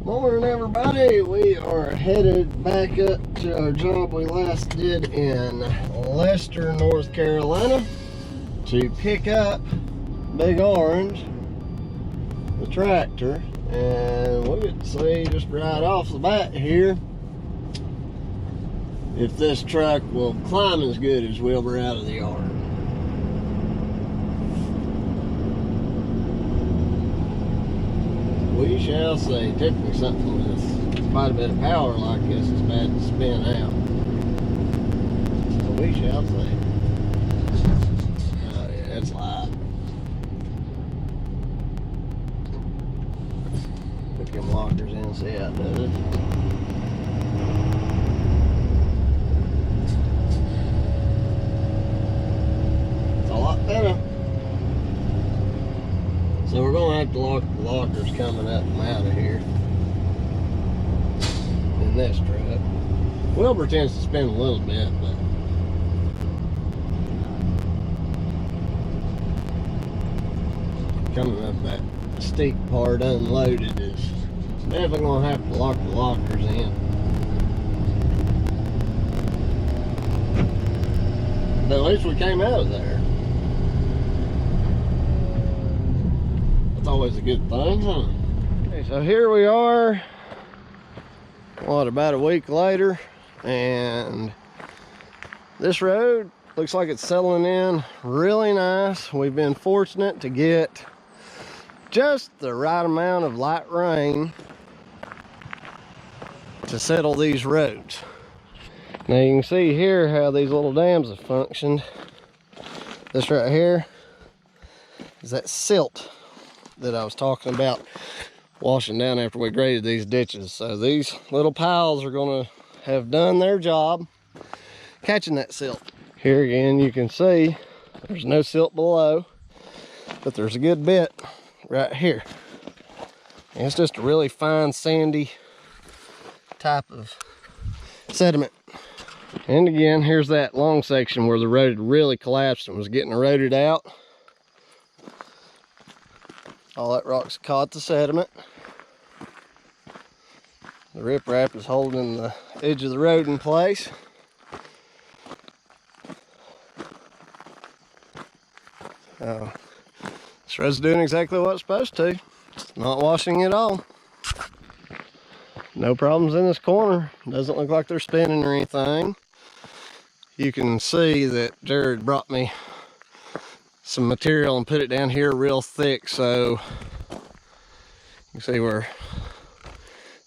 Morning, everybody. We are headed back up to our job we last did in Lester, North Carolina, to pick up Big Orange, the tractor, and we get to see just right off the bat here if this truck will climb as good as Wilbur out of the yard. We shall see. Typically something with quite a bit of power like this is bad to spin out. So we shall see. Oh yeah, it's live. Put them lockers in and see how it does it. It's a lot better. So we're going to have to lock the lockers coming up and out of here in this truck. Wilbur tends to spin a little bit, but coming up that steep part unloaded is definitely going to have to lock the lockers in. But at least we came out of there. Always a good thing, huh? Okay, so here we are, about a week later, and this road looks like it's settling in really nice. We've been fortunate to get just the right amount of light rain to settle these roads. Now you can see here how these little dams have functioned. This right here is that silt that I was talking about washing down after we graded these ditches. So these little piles are going to have done their job catching that silt. Here again you can see there's no silt below, but there's a good bit right here. And it's just a really fine sandy type of sediment. And again, here's that long section where the road really collapsed and was getting eroded out. All that rock's caught the sediment. The riprap is holding the edge of the road in place. So this road's doing exactly what it's supposed to. It's not washing at all. No problems in this corner. Doesn't look like they're spinning or anything. You can see that Jared brought me some material and put it down here real thick, so you can see where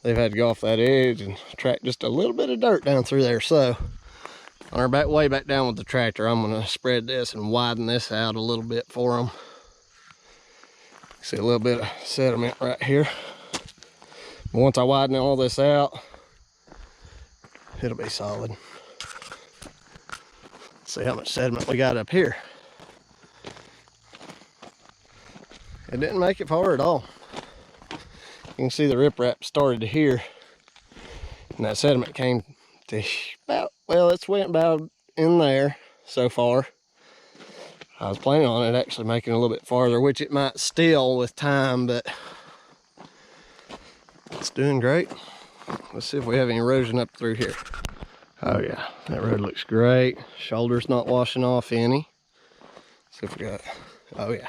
they've had to go off that edge and track just a little bit of dirt down through there. So on our way back down with the tractor, I'm going to spread this and widen this out a little bit for them. See a little bit of sediment right here, but once I widen all this out, it'll be solid. Let's see how much sediment we got up here. It didn't make it far at all. You can see the riprap started here, and that sediment came to about, well, it's went about in there so far. I was planning on it actually making a little bit farther, which it might still with time, but it's doing great. Let's see if we have any erosion up through here. Oh yeah, that road looks great. Shoulder's not washing off any. Let's see if we got, oh yeah.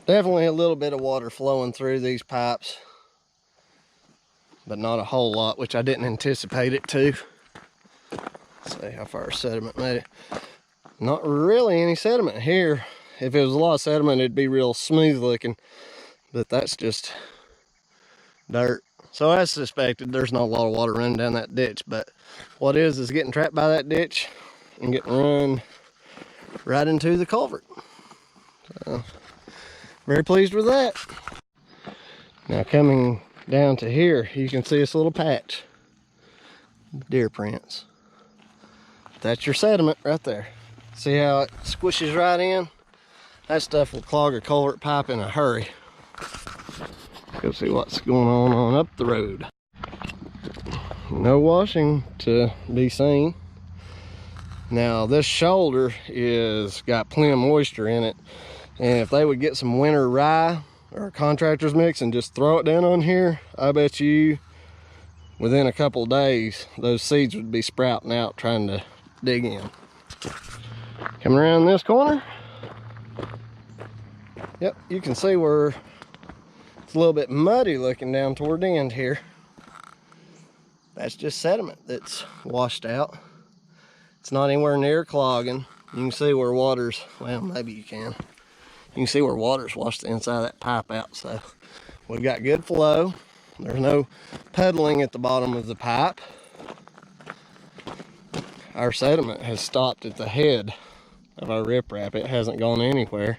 Definitely a little bit of water flowing through these pipes, but not a whole lot, which I didn't anticipate it to. Let's see how far sediment made it. Not really any sediment here. If it was a lot of sediment, it'd be real smooth looking, but that's just dirt. So as suspected, there's not a lot of water running down that ditch, but what is getting trapped by that ditch and getting run right into the culvert. So, very pleased with that. Now coming down to here, you can see this little patch, deer prints. That's your sediment right there. See how it squishes right in? That stuff will clog a culvert pipe in a hurry. Go see what's going on up the road. No washing to be seen. Now this shoulder is got plenty of moisture in it, and if they would get some winter rye or a contractor's mix and just throw it down on here, I bet you within a couple of days those seeds would be sprouting out trying to dig in. Coming around this corner, yep, you can see where it's a little bit muddy looking down toward the end here. That's just sediment that's washed out. It's not anywhere near clogging. You can see where water's, well, maybe you can. You can see where water's washed the inside of that pipe out. So we've got good flow. There's no puddling at the bottom of the pipe. Our sediment has stopped at the head of our riprap. It hasn't gone anywhere.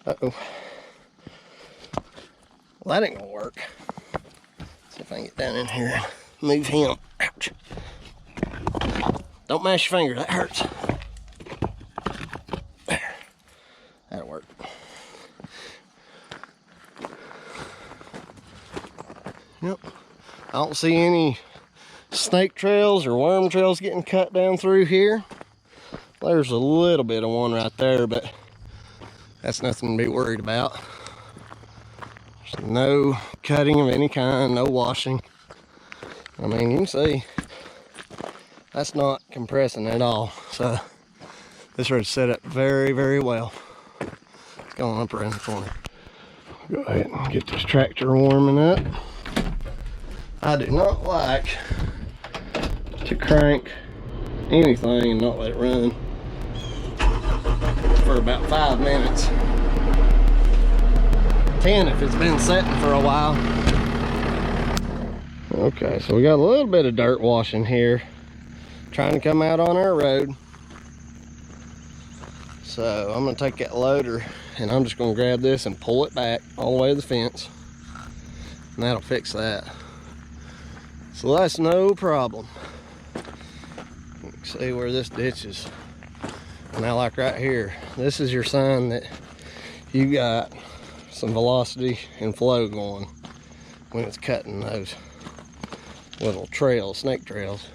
Uh-oh. Well, that ain't gonna work. Let's see if I can get down in here and move him. Ouch. Don't mash your finger, that hurts. There. That'll work. Yep. I don't see any snake trails or worm trails getting cut down through here. There's a little bit of one right there, but that's nothing to be worried about. There's no cutting of any kind, no washing. I mean, you can see that's not compressing at all. So this road's set up very, very well. It's going up around the corner. Go ahead and get this tractor warming up. I do not like to crank anything and not let it run for about 5 minutes. 10 if it's been setting for a while. Okay, so we got a little bit of dirt washing here, trying to come out on our road. So I'm gonna take that loader and I'm just gonna grab this and pull it back all the way to the fence, and that'll fix that. So that's no problem. You can see where this ditch is. Now, like right here, this is your sign that you got some velocity and flow going when it's cutting those little trails, snake trails.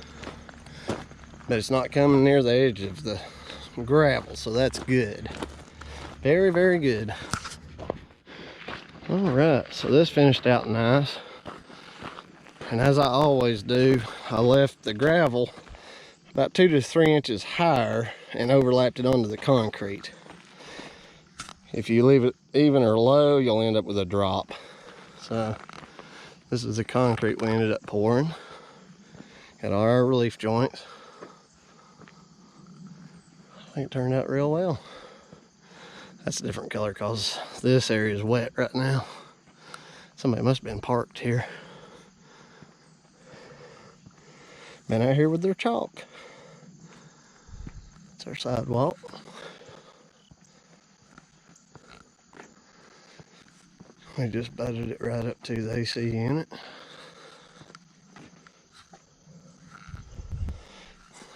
But it's not coming near the edge of the gravel, so that's good. Very, very good. All right, so this finished out nice. And as I always do, I left the gravel about 2 to 3 inches higher and overlapped it onto the concrete. If you leave it even or low, you'll end up with a drop. So this is the concrete we ended up pouring. Got all our relief joints. I think it turned out real well. That's a different color because this area is wet right now. Somebody must have been parked here. Been out here with their chalk. It's our sidewalk. We just butted it right up to the AC unit.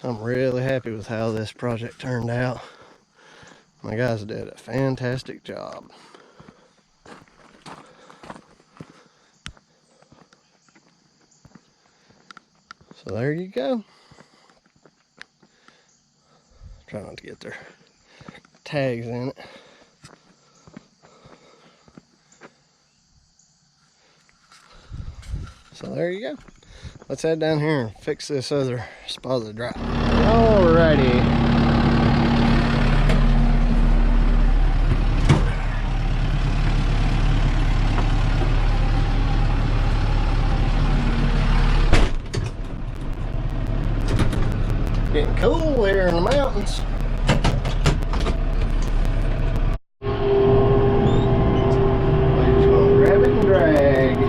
I'm really happy with how this project turned out. My guys did a fantastic job. So there you go. Try not to get their tags in it. So there you go. Let's head down here and fix this other spot of the drive. Alrighty. Getting cool here in the mountains. We're just gonna grab it and drag.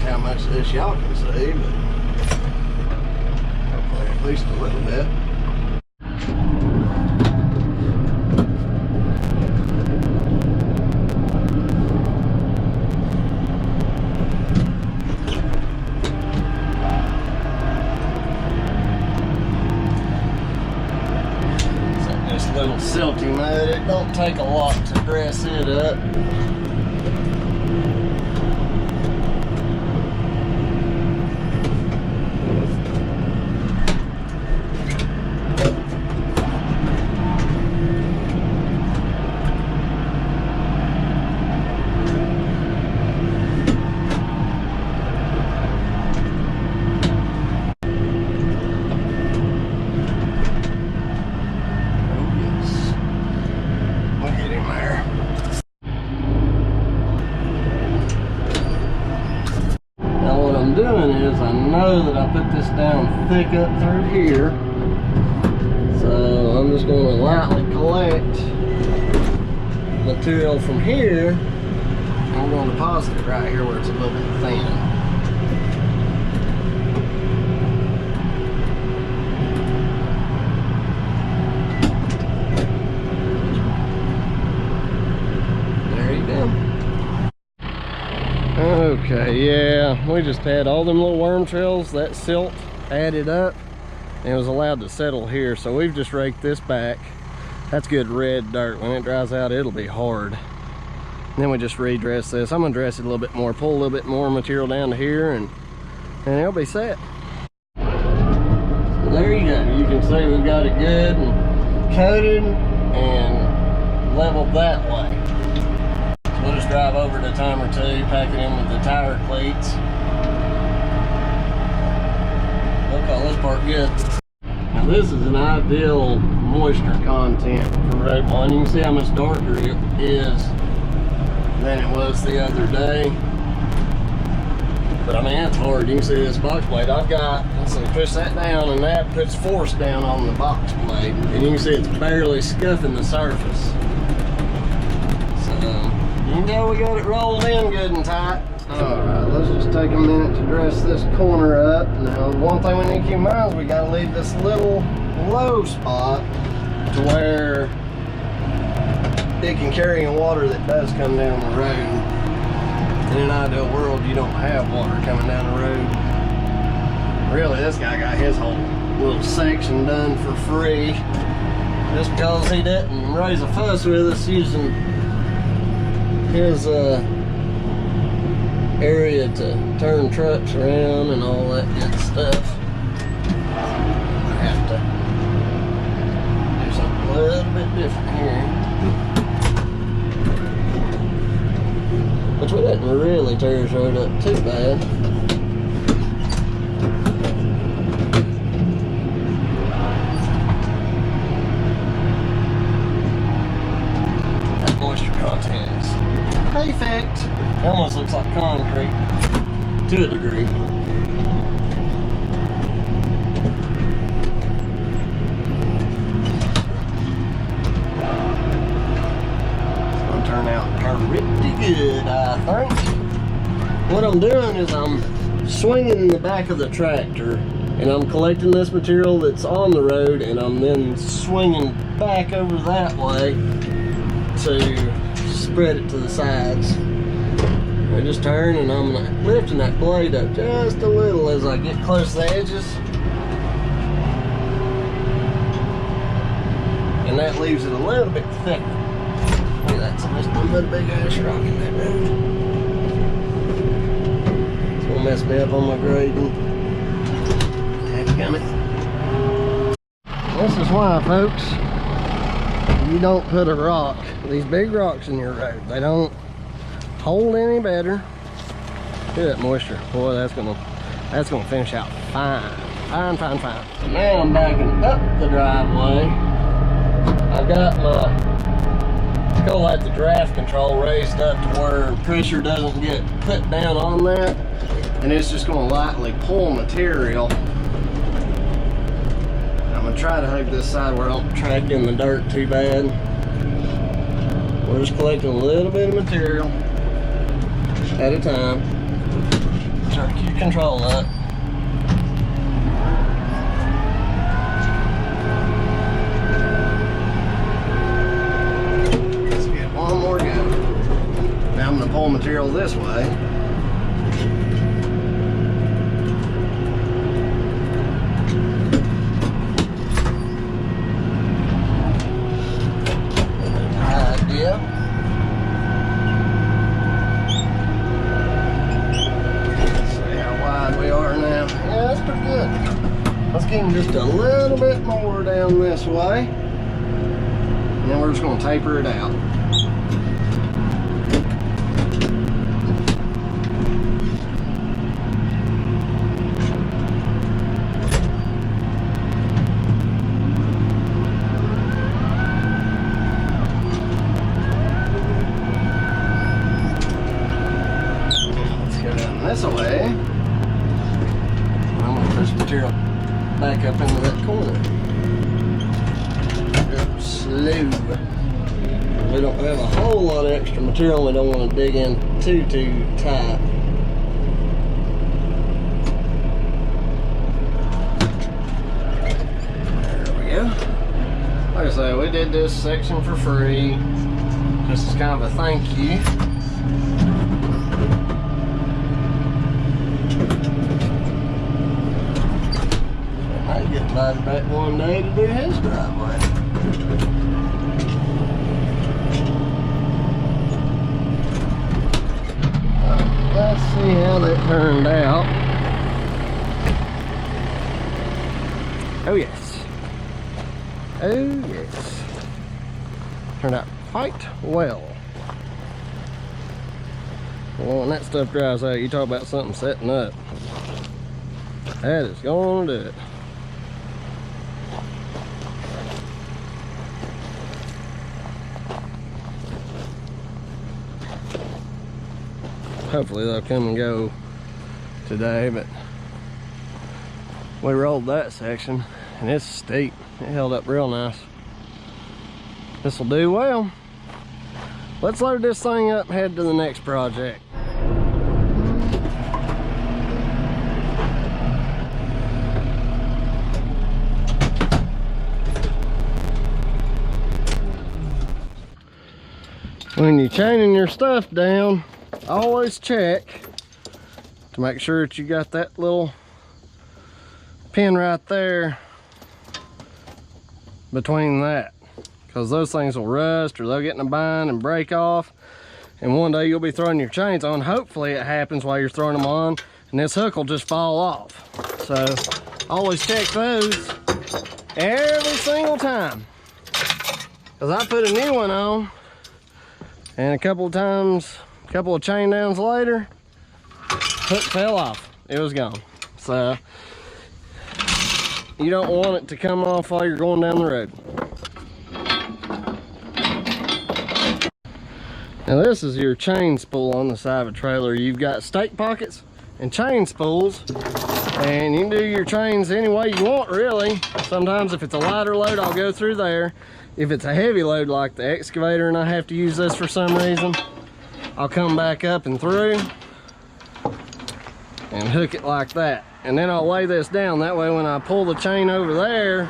How much of this y'all can see, but hopefully at least a little bit. It don't take a lot to dress it up. Doing is I know that I put this down thick up through here, so I'm just going to lightly collect material from here. I'm going to deposit it right here where it's a little bit thin. There you go. Okay, yeah, we just had all them little worm trails, that silt added up, and it was allowed to settle here, so we've just raked this back. That's good red dirt. When it dries out, it'll be hard. And then we just redress this. I'm gonna dress it a little bit more, pull a little bit more material down to here, and it'll be set. So there you go. You can see we've got it good and coated and leveled that way. We'll just drive over it a time or two, pack it in with the tire cleats. We'll call this part good. Now this is an ideal moisture content for road one. You can see how much darker it is than it was the other day. But I mean, it's hard. You can see this box blade I've got. Let's see, push that down and that puts force down on the box blade. And you can see it's barely scuffing the surface. You know we got it rolled in good and tight. Alright, let's just take a minute to dress this corner up. Now, one thing we need to keep in mind is we got to leave this little low spot to where it can carry in water that does come down the road. In an ideal world, you don't have water coming down the road. Really, this guy got his whole little section done for free just because he didn't raise a fuss with us using his area to turn trucks around and all that good stuff. I have to do something a little bit different here. Which we didn't really tear his road up too bad. That moisture content is perfect. It almost looks like concrete to a degree. It's gonna turn out pretty good, I think. What I'm doing is I'm swinging the back of the tractor and I'm collecting this material that's on the road and I'm then swinging back over that way to spread it to the sides. I just turn and I'm lifting that blade up just a little as I get close to the edges. And that leaves it a little bit thicker. Look at that, somebody's put a big ass rock in that road. It's gonna mess me up on my grading. Dadgummit. This is why, folks, you don't put a rock, these big rocks in your road. They don't hold any better. Look at that moisture. Boy, that's gonna finish out fine. Fine, fine, fine. So now I'm backing up the driveway. I've got my, call that the draft control raised up to where pressure doesn't get put down on that. And it's just gonna lightly pull material. I'm gonna try to hug this side where I don't track in the dirt too bad. We're just collecting a little bit of material at a time. Try to keep control up. Let's get one more go. Now I'm going to pull material this way. just a little bit more down this way. And then we're just going to taper it out. Let's go down this way. I'm going to push material back up into that corner. Slow. We don't have a whole lot of extra material. We don't want to dig in too tight. There we go. Like I say, we did this section for free, just as kind of a thank you. I might get invited back one day to do his driveway. Let's see how that turned out. Oh yes. Oh yes. Turned out quite well. Well, when that stuff dries out, you talk about something setting up. That is going to do it. Hopefully they'll come and go today, but we rolled that section and it's steep. It held up real nice. This will do well. Let's load this thing up and head to the next project. When you're chaining your stuff down, always check to make sure that you got that little pin right there between that, because those things will rust or they'll get in a bind and break off, and one day you'll be throwing your chains on. Hopefully it happens while you're throwing them on and this hook will just fall off. So always check those every single time, because I put a new one on and a couple of chain downs later, hook fell off. It was gone. So you don't want it to come off while you're going down the road. Now this is your chain spool on the side of a trailer. You've got stake pockets and chain spools, and you can do your chains any way you want, really. Sometimes if it's a lighter load, I'll go through there. If it's a heavy load like the excavator and I have to use this for some reason, I'll come back up and through and hook it like that. And then I'll lay this down. That way when I pull the chain over there,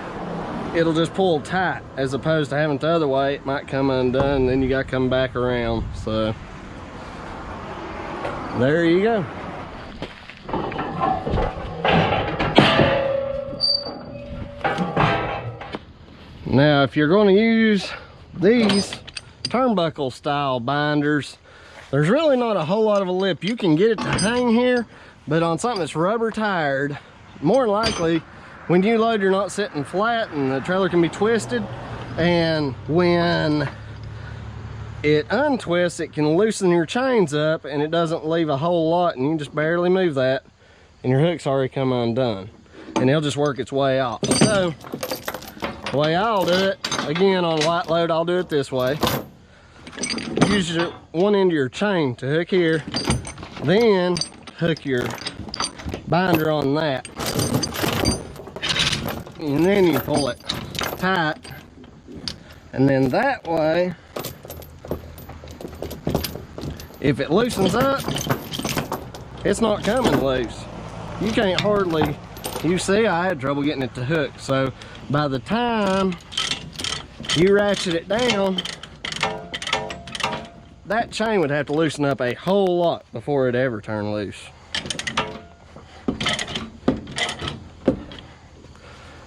it'll just pull tight, as opposed to having it the other way. It might come undone and then you gotta come back around. So there you go. Now if you're going to use these turnbuckle style binders, there's really not a whole lot of a lip. You can get it to hang here, but on something that's rubber tired, more than likely when you load, you're not sitting flat and the trailer can be twisted, and when it untwists, it can loosen your chains up and it doesn't leave a whole lot, and you can just barely move that and your hook's already come undone and it'll just work its way off. So the way I'll do it, again on a light load, I'll do it this way. Use your one end of your chain to hook here, then hook your binder on that, and then you pull it tight, and then that way, if it loosens up, it's not coming loose. You can't hardly, you see I had trouble getting it to hook, so by the time you ratchet it down, that chain would have to loosen up a whole lot before it ever turned loose.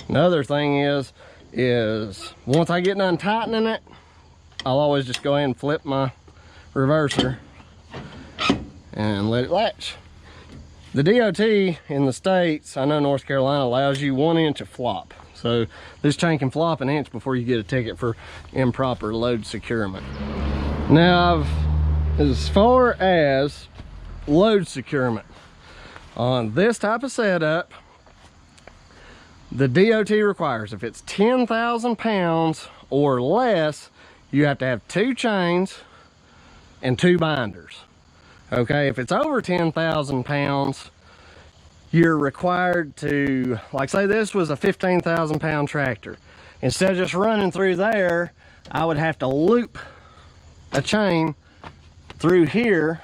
Another thing is once I get done tightening it, I'll always just go ahead and flip my reverser and let it latch. The DOT in the States, I know North Carolina allows you 1 inch of flop. So this chain can flop an inch before you get a ticket for improper load securement. Now, as far as load securement, on this type of setup, the DOT requires if it's 10,000 pounds or less, you have to have 2 chains and 2 binders. Okay, if it's over 10,000 pounds, you're required to, like say this was a 15,000 pound tractor. Instead of just running through there, I would have to loop a chain through here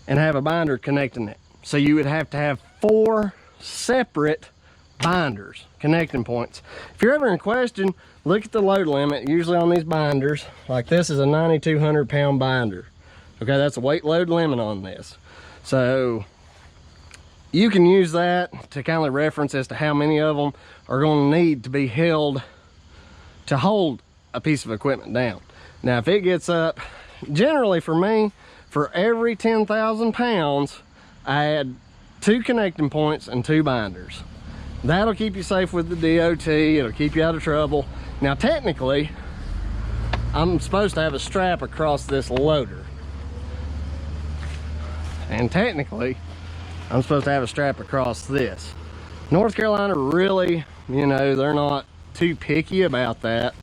and have a binder connecting it. So you would have to have 4 separate binders, connecting points. If you're ever in question, look at the load limit. Usually on these binders, like this is a 9,200 pound binder. Okay, that's a weight load limit on this. So you can use that to kind of reference as to how many of them are going to need to be held to hold a piece of equipment down. Now, if it gets up, generally for me, for every 10,000 pounds, I add 2 connecting points and 2 binders. That'll keep you safe with the DOT. It'll keep you out of trouble. Now, technically, I'm supposed to have a strap across this loader. And technically, I'm supposed to have a strap across this. North Carolina really, you know, they're not too picky about that.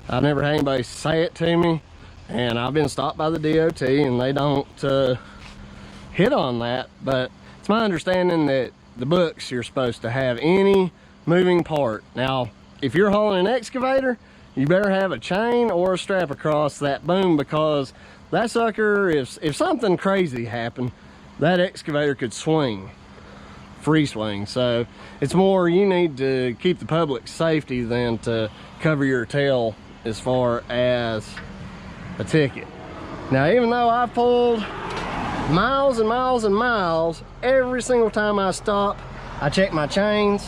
I've never had anybody say it to me, and I've been stopped by the DOT and they don't hit on that. But it's my understanding that the books, you're supposed to have any moving part. Now, if you're hauling an excavator, you better have a chain or a strap across that boom, because that sucker, if something crazy happened, that excavator could swing, free swing. So it's more you need to keep the public safety than to cover your tail as far as a ticket. Now, even though I pulled miles and miles and miles, every single time I stop, I check my chains,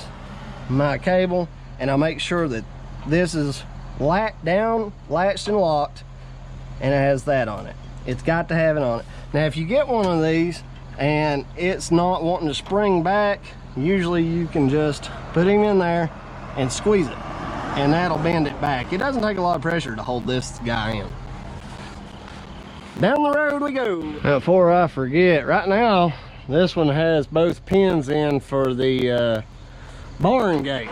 my cable, and I make sure that this is down, latched and locked, and it has that on it. It's got to have it on it. Now, if you get one of these and it's not wanting to spring back, usually you can just put him in there and squeeze it, and that'll bend it back. It doesn't take a lot of pressure to hold this guy in. Down the road we go. Now, before I forget, right now this one has both pins in for the barn gate,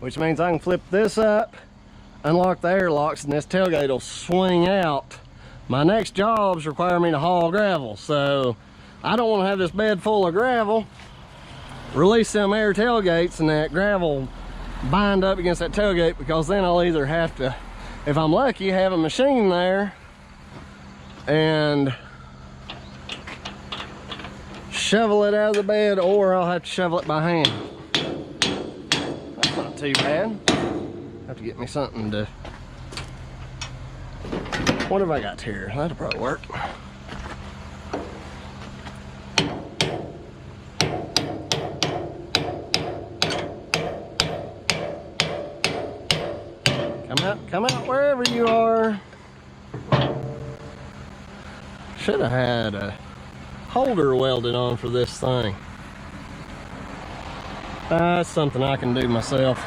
which means I can flip this up, unlock the airlocks, and this tailgate will swing out. My next jobs require me to haul gravel, so I don't want to have this bed full of gravel, release them air tailgates, and that gravel bind up against that tailgate, because then I'll either have to, if I'm lucky, have a machine there and shovel it out of the bed, or I'll have to shovel it by hand. That's not too bad. Have to get me something to, what have I got here? That'll probably work. Come out wherever you are. Should have had a holder welded on for this thing. That's something I can do myself.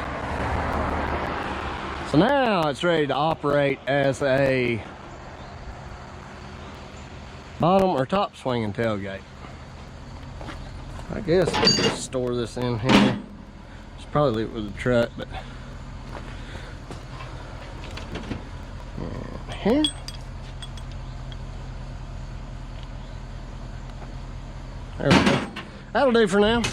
So now it's ready to operate as a bottom or top swinging tailgate. I guess I'll just store this in here. Just probably leave it with the truck, but here. There we go. That'll do for now.